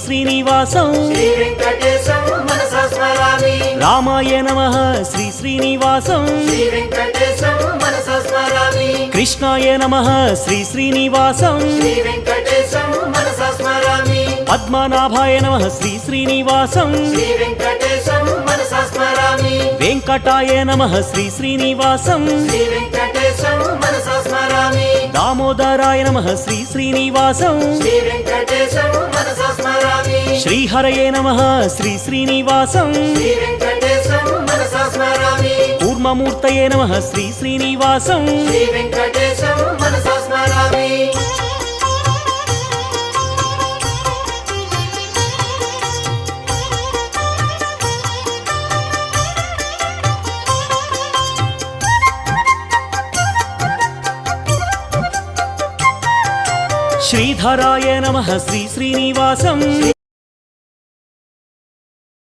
శ్రీనివాసం శ్రీ వెంకటేశం మనసా స్మరామి రామాయ నమః శ్రీ శ్రీనివాసం శ్రీ వెంకటేశం మనసా స్మరామి కృష్ణాయ నమః శ్రీ శ్రీనివాసం శ్రీ వెంకటేశం మనసా స్మరామి పద్మనాభాయ నమః శ్రీ శ్రీనివాసం శ్రీ వెంకటేశం మనసా స్మరామి వెంకటాయ నమః శ్రీ శ్రీనివాసం శ్రీ వెంకటేశం మనసా స్మరామి దామోదరాయ నమః శ్రీ శ్రీనివాసం శ్రీ వెంకటేశం మనసా స్మరామి శ్రీహరయే నమః శ్రీ శ్రీనివాసం శ్రీ వెంకటేశం మనసా స్మరామి కూర్మమూర్తయే నమః శ్రీ శ్రీనివాసం శ్రీ వెంకటేశం మనసా స్మరామి శ్రీధరాయ నమః శ్రీ శ్రీనివాసం శ్రీ